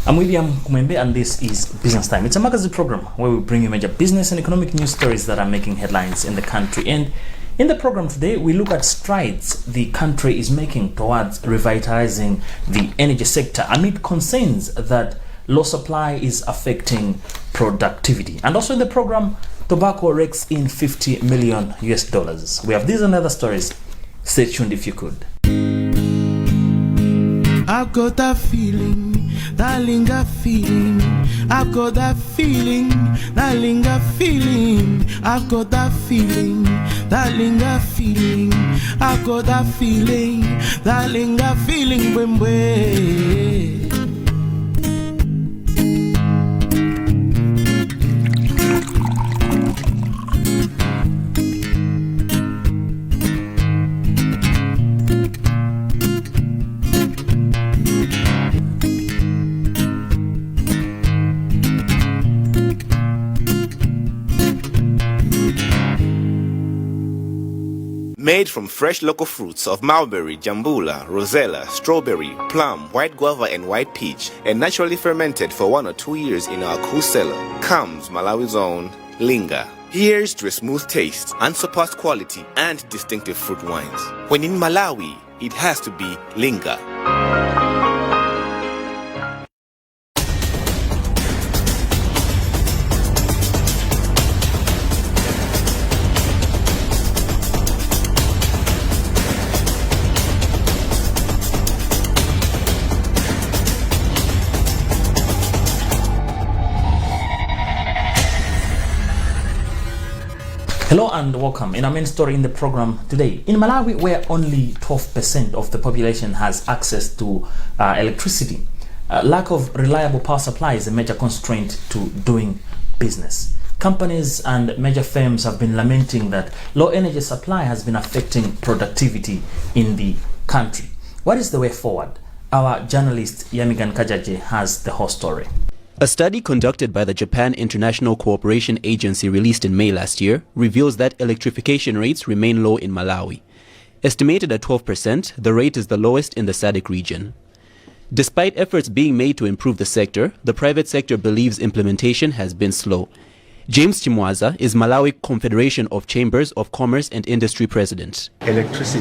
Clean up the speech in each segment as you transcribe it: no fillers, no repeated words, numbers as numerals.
I'm William Kumembe and this is Business Time. It's a magazine program where we bring you major business and economic news stories that are making headlines in the country. And in the program today, we look at strides the country is making towards revitalizing the energy sector amid concerns that low supply is affecting productivity. And also in the program, tobacco rakes in $50 million. We have these and other stories. Stay tuned if you could. I've got that feeling, that linger feeling. I've got that feeling, that linger feeling. I've got that feeling, that linger feeling. I've got that feeling, that linger feeling. When Made from fresh local fruits of mulberry, jambula, rosella, strawberry, plum, white guava and white peach, and naturally fermented for 1 or 2 years in our cool cellar, comes Malawi's own Linga. Here's to a smooth taste, unsurpassed quality, and distinctive fruit wines. When in Malawi, it has to be Linga. Hello and welcome. In our main story in the program today, in Malawi, where only 12% of the population has access to electricity, lack of reliable power supply is a major constraint to doing business. Companies and major firms have been lamenting that low energy supply has been affecting productivity in the country. What is the way forward? Our journalist Yamigan Kajaje has the whole story. A study conducted by the Japan International Cooperation Agency released in May last year reveals that electrification rates remain low in Malawi. Estimated at 12%, the rate is the lowest in the SADC region. Despite efforts being made to improve the sector, the private sector believes implementation has been slow. James Chimwaza is Malawi Confederation of Chambers of Commerce and Industry president. Access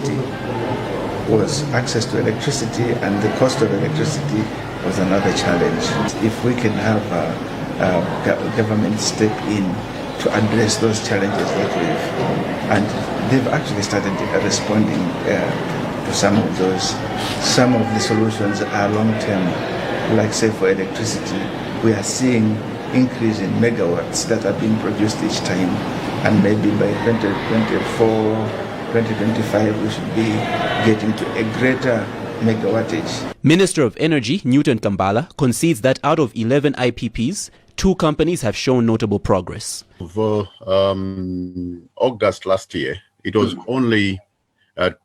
to electricity and the cost of electricity was another challenge. If we can have government step in to address those challenges and they've actually started responding to some of those. Some of the solutions are long-term, like say for electricity, we are seeing increase in megawatts that are being produced each time, and maybe by 2024, 2025 we should be getting to a greater megawattage. Minister of Energy Newton Kambala concedes that out of 11 IPPs, 2 companies have shown notable progress. For August last year, it was only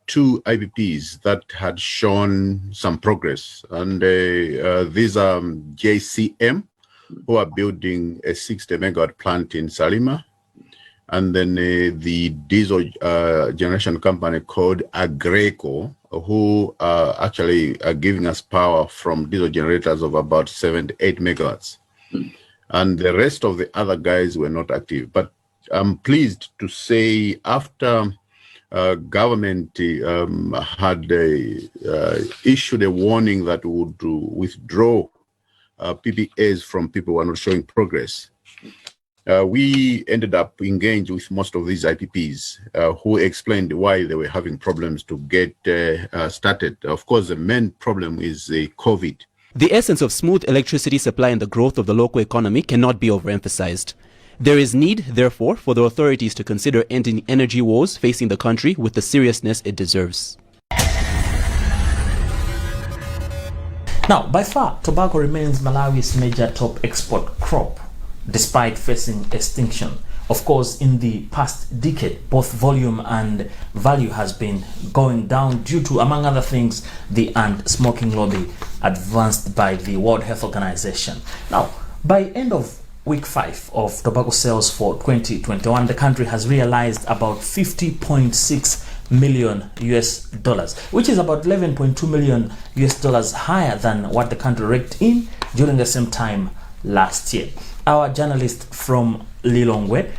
2 IPPs that had shown some progress, and these are JCM, who are building a 60 megawatt plant in Salima, and then the diesel generation company called Agreco, who actually are giving us power from diesel generators of about 7 to 8 megawatts. And the rest of the other guys were not active. But I'm pleased to say after government had issued a warning that would withdraw PPAs from people who are not showing progress, we ended up engaged with most of these IPPs who explained why they were having problems to get started. Of course, the main problem is COVID. The essence of smooth electricity supply and the growth of the local economy cannot be overemphasized. There is need, therefore, for the authorities to consider ending energy wars facing the country with the seriousness it deserves. Now, by far, tobacco remains Malawi's major top export crop, despite facing extinction. Of course, in the past decade, both volume and value has been going down due to, among other things, the anti-smoking lobby advanced by the World Health Organization. Now, by end of week 5 of tobacco sales for 2021, the country has realized about $50.6 million, which is about $11.2 million higher than what the country raked in during the same time last year. Our journalist from Lilongwe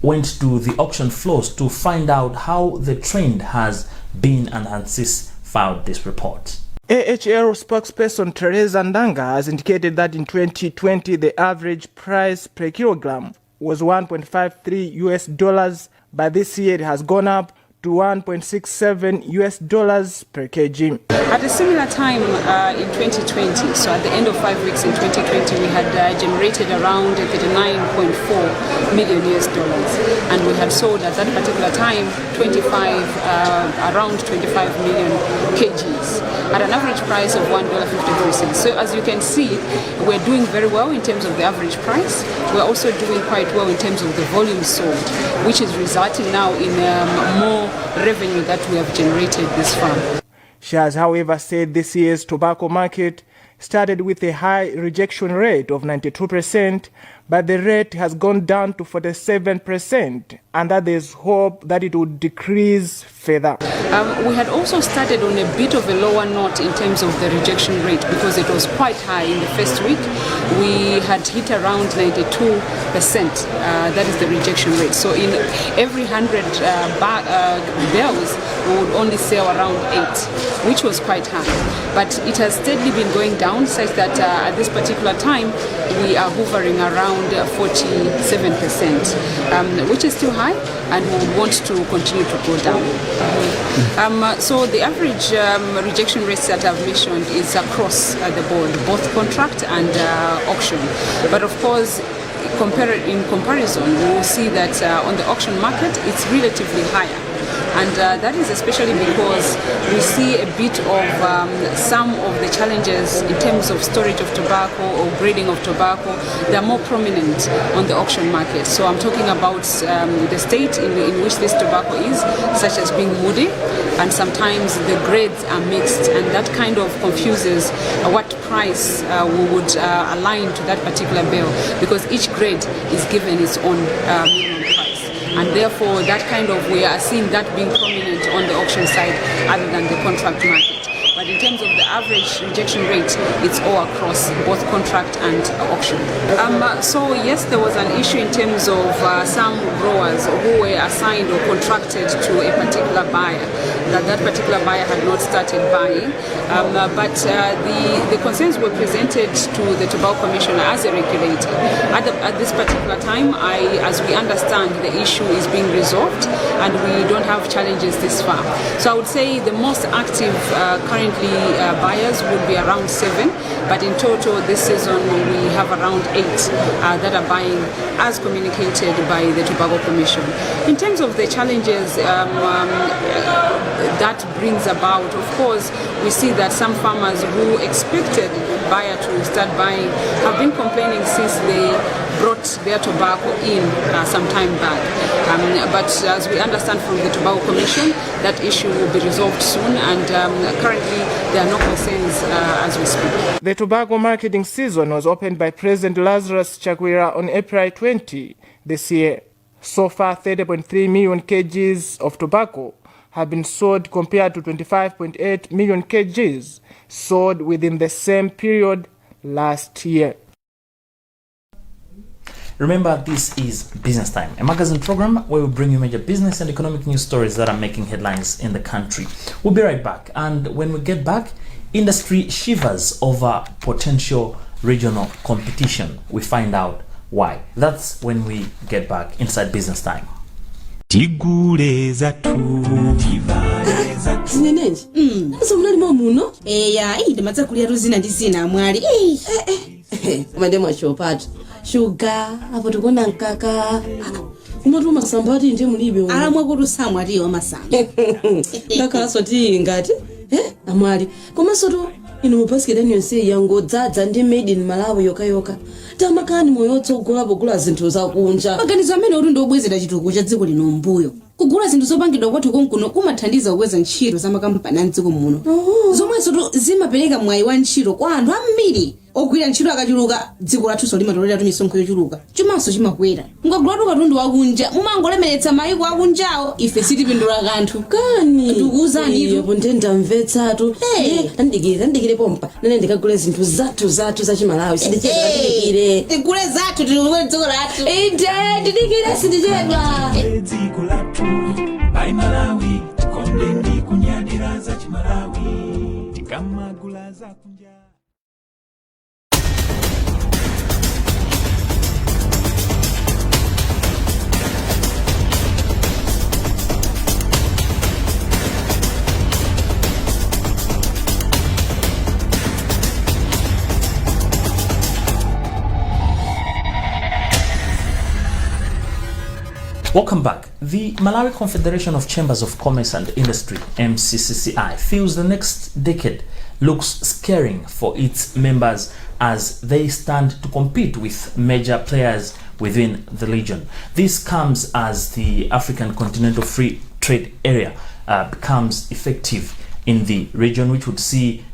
went to the auction floors to find out how the trend has been, and Hansis filed this report. AHL spokesperson Teresa Ndanga has indicated that in 2020 the average price per kilogram was $1.53, but this year it has gone up to $1.67 per kg. At a similar time in 2020, so at the end of 5 weeks in 2020, we had generated around $39.4 million, and we had sold at that particular time around 25 million kgs at an average price of $1.53. So as you can see, we're doing very well in terms of the average price. We're also doing quite well in terms of the volume sold, which is resulting now in more revenue that we have generated this far. She has, however, said this year's tobacco market started with a high rejection rate of 92%, but the rate has gone down to 47%, and that there's hope that it would decrease further. We had also started on a bit of a lower note in terms of the rejection rate because it was quite high in the first week. We had hit around 92%, that is the rejection rate. So in every 100 bells, we would only sell around 8, which was quite high. But it has steadily been going down such that at this particular time, we are hovering around 47%, which is still high, and we want to continue to go down. So the average rejection rates that I've mentioned is across the board, both contract and auction. But of course, in comparison, we will see that on the auction market, it's relatively higher. And that is especially because we see a bit of some of the challenges in terms of storage of tobacco or grading of tobacco. They are more prominent on the auction market. So I'm talking about the state in which this tobacco is, such as being moody, and sometimes the grades are mixed, and that kind of confuses what price we would align to that particular bill, because each grade is given its own minimum price. And therefore, that kind of, we are seeing that being prominent on the auction side other than the contract market. But in terms of the average rejection rate, it's all across both contract and auction. So yes, there was an issue in terms of some growers who were assigned or contracted to a particular buyer, that particular buyer had not started buying. But the concerns were presented to the Tobacco Commissioner as a regulator. At this particular time, as we understand, the issue is being resolved and we don't have challenges this far. So I would say the most active currently buyers would be around 7, but in total this season we have around 8 that are buying as communicated by the Tobacco Commission. In terms of the challenges that brings about, of course, we see that some farmers who expected buyer to start buying have been complaining since they brought their tobacco in some time back. But as we understand from the Tobacco Commission, that issue will be resolved soon, and currently there are no concerns as we speak. The tobacco marketing season was opened by President Lazarus Chakwera on April 20 this year. So far, 30.3 million kgs of tobacco have been sold compared to 25.8 million kgs sold within the same period last year. Remember, this is Business Time, a magazine program where we bring you major business and economic news stories that are making headlines in the country. We'll be right back, and when we get back, industry shivers over potential regional competition. We find out why. That's when we get back inside Business Time. Zinenenji nzomulimo muno eya ndimadza kulya ruzina ndizina mwali mande mwachopata sugar apo tikona nkaka umatuma sambati ndi mulibe alamwe kuti samwati yo masamba ndakaso tingati amwali komasoto ino mupasikira nyonse yango dzadza ndi made in Malawi yoka tamakani moyo tsogola pogula zinthu zakunja maganizo amene uri ndobwezera chitukuko cha dziko lino mbuyo kugula zinthu zopangidwa kwathu konkuno kumathandiza kukweza ntchito za makampani a dziko muno zomwe soto zimapereka mwayi wa ntchito kwa anthu ambiri ogwira ntchito akachuluka dziko lathu solima tolera misonkho yochuluka chumanso chimakwera ngogulatu katundu wakunja mumangolemeretsa mayiko akunjawo ife sitipindula kanthu kani tikuwuzani iyo ndendamvetsatu tandikire pompa nene ndikagule zinthu zathu za chimalawi sindichedwa tandikire tigule zathu tikule dziko lathu inde ndidikire sindichedwa dziko lathu bai Malawi tikonde ndi kunyadira za chimalawi tikamagula za kunja. Welcome back. The Malawi Confederation of Chambers of Commerce and Industry, MCCCI, feels the next decade looks scaring for its members as they stand to compete with major players within the region. This comes as the African Continental Free Trade Area becomes effective in the region, which would see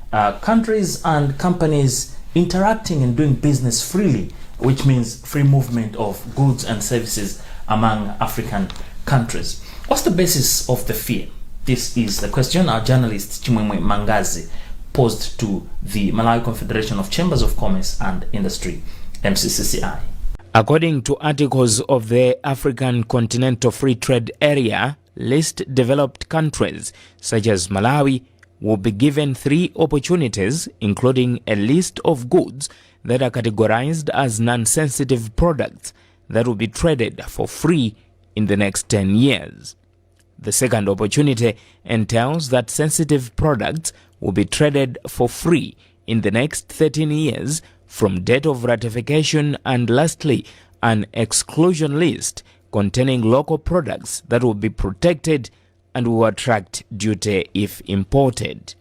countries and companies interacting and doing business freely, which means free movement of goods and services among African countries. What's the basis of the fear? This is the question our journalist Chimwemwe Mangazi posed to the Malawi Confederation of Chambers of Commerce and Industry, MCCCI. According to articles of the African Continental Free Trade Area, least developed countries such as Malawi will be given 3 opportunities, including a list of goods that are categorized as non-sensitive products that will be traded for free in the next 10 years. The second opportunity entails that sensitive products will be traded for free in the next 13 years from date of ratification, and lastly, an exclusion list containing local products that will be protected and will attract duty if imported.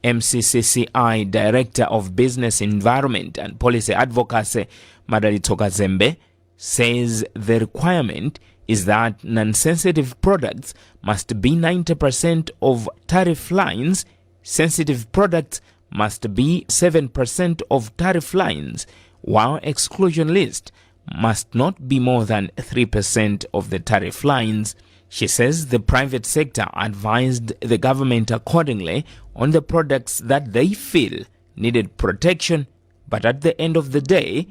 MCCCI Director of Business Environment and Policy Advocacy, Madalitso Kazembe, says the requirement is that non-sensitive products must be 90% of tariff lines, sensitive products must be 7% of tariff lines, while exclusion list must not be more than 3% of the tariff lines. She says the private sector advised the government accordingly on the products that they feel needed protection, but at the end of the day,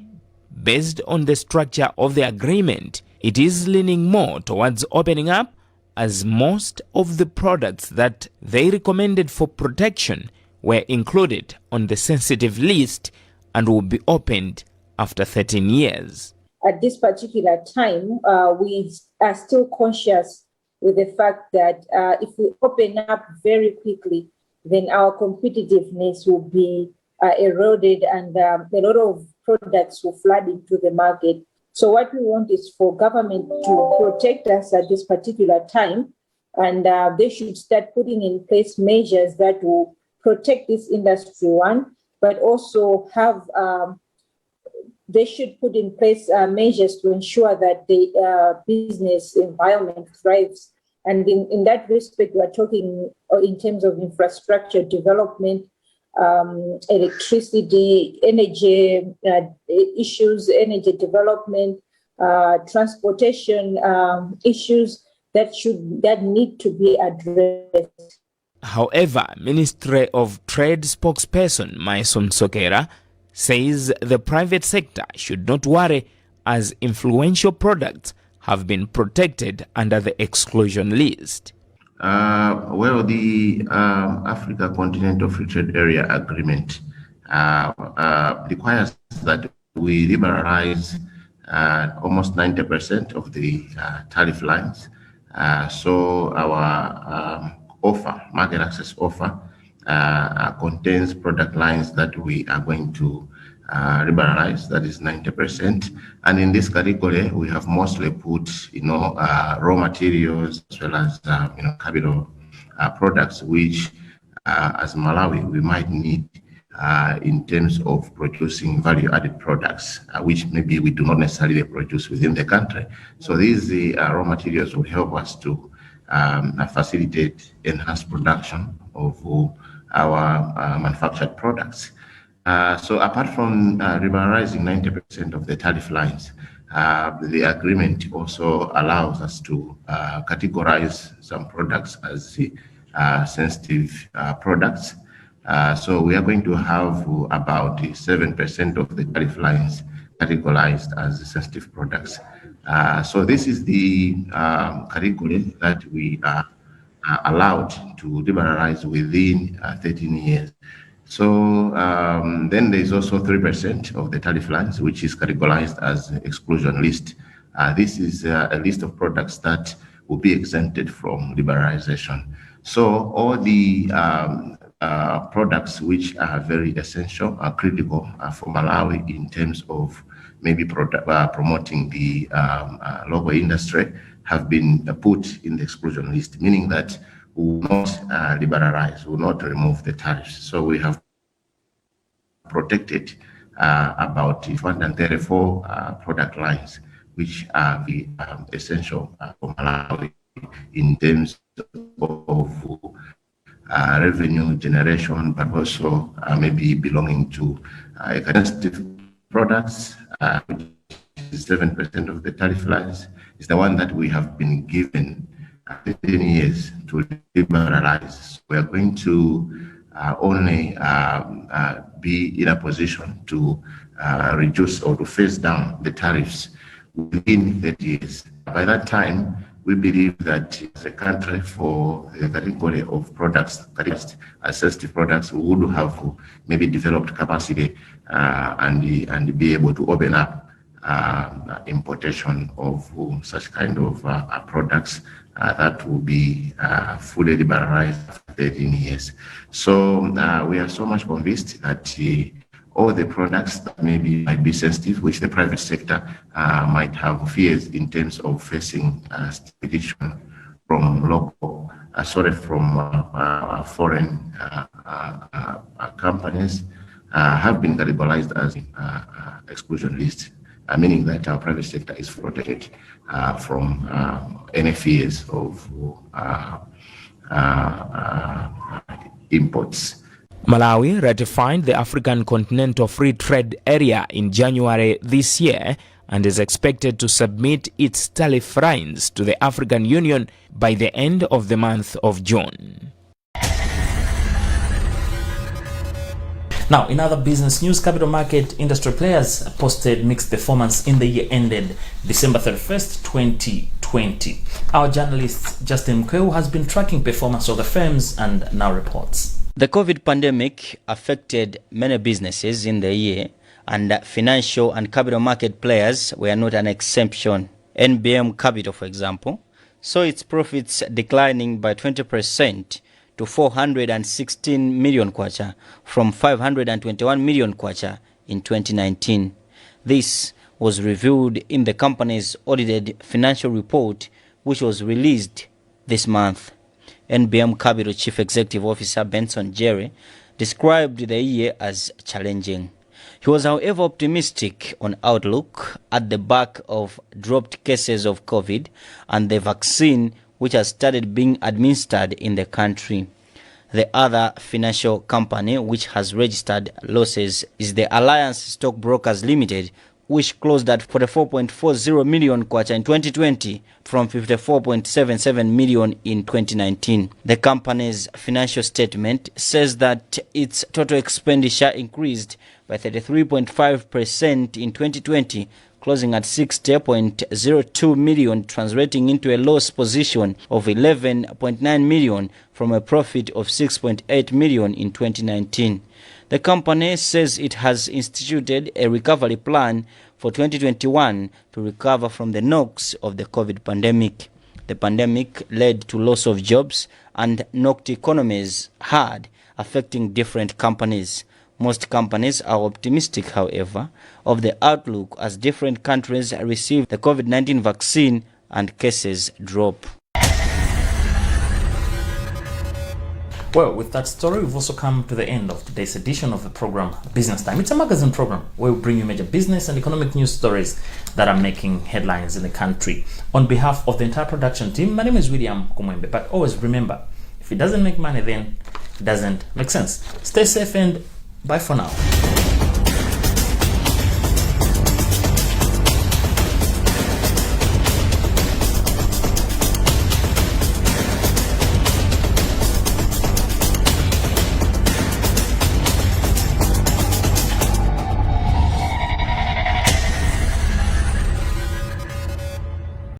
based on the structure of the agreement, it is leaning more towards opening up, as most of the products that they recommended for protection were included on the sensitive list and will be opened after 13 years. At this particular time, we are still conscious with the fact that if we open up very quickly, then our competitiveness will be eroded, and a lot of products will flood into the market. So what we want is for government to protect us at this particular time, and they should start putting in place measures that will protect this industry, one, but also have they should put in place measures to ensure that the business environment thrives. And in that respect, we're talking in terms of infrastructure development, electricity, energy issues, energy development, transportation issues that need to be addressed. However, Ministry of Trade spokesperson Maison Sokera says the private sector should not worry, as influential products have been protected under the exclusion list. Well, the Africa Continental Free Trade Area Agreement requires that we liberalize almost 90% of the tariff lines. So our market access offer, contains product lines that we are going to liberalize, that is 90%. And in this category, we have mostly put, raw materials as well as, capital products, which as Malawi, we might need in terms of producing value-added products, which maybe we do not necessarily produce within the country. So these raw materials will help us to facilitate enhanced production of our manufactured products. So apart from liberalizing 90% of the tariff lines, the agreement also allows us to categorize some products as sensitive products. So we are going to have about 7% of the tariff lines categorized as sensitive products. So this is the category that we are allowed to liberalize within 13 years. So then there's also 3% of the tariff lines, which is categorized as exclusion list. This is a list of products that will be exempted from liberalization. So all the products which are very essential, are critical for Malawi in terms of maybe promoting the local industry, have been put in the exclusion list, meaning that we will not liberalize, we will not remove the tariffs. So we have protected about 134 product lines, which are the essential for Malawi in terms of revenue generation, but also maybe belonging to sensitive products, which is 7% of the tariff lines, is the one that we have been given 15 years to liberalize. So we are going to only be in a position to reduce or to phase down the tariffs within 30 years. By that time, we believe that as a country, for the category of products, as sensitive products, we would have maybe developed capacity and be able to open up importation of such kind of products that will be fully liberalized after 13 years. So we are so much convinced that all the products that might be sensitive, which the private sector might have fears in terms of facing competition from foreign companies, have been categorized as exclusion list, meaning that our private sector is protected from any fears of imports. Malawi ratified the African Continental Free Trade Area in January this year and is expected to submit its tariff lines to the African Union by the end of the month of June. Now, in other business news, capital market industry players posted mixed performance in the year ended December 31st, 2020. Our journalist Justin Mkweu has been tracking performance of the firms and now reports. The COVID pandemic affected many businesses in the year, and financial and capital market players were not an exception. NBM Capital, for example, saw its profits declining by 20% to 416 million kwacha from 521 million kwacha in 2019. This was revealed in the company's audited financial report, which was released this month. NBM Capital Chief Executive Officer Benson Jerry described the year as challenging. He was, however, optimistic on outlook at the back of dropped cases of COVID and the vaccine which has started being administered in the country. The other financial company which has registered losses is the Alliance Stockbrokers Limited, which closed at 44.40 million kwacha in 2020 from 54.77 million in 2019. The company's financial statement says that its total expenditure increased by 33.5% in 2020, closing at 60.02 million, translating into a loss position of 11.9 million from a profit of 6.8 million in 2019. The company says it has instituted a recovery plan for 2021 to recover from the knocks of the COVID pandemic. The pandemic led to loss of jobs and knocked economies hard, affecting different companies. Most companies are optimistic, however, of the outlook as different countries receive the COVID-19 vaccine and cases drop. Well, with that story, we've also come to the end of today's edition of the program Business Time. It's a magazine program where we bring you major business and economic news stories that are making headlines in the country. On behalf of the entire production team, my name is William Kumwembe. But always remember, if it doesn't make money, then it doesn't make sense. Stay safe and bye for now.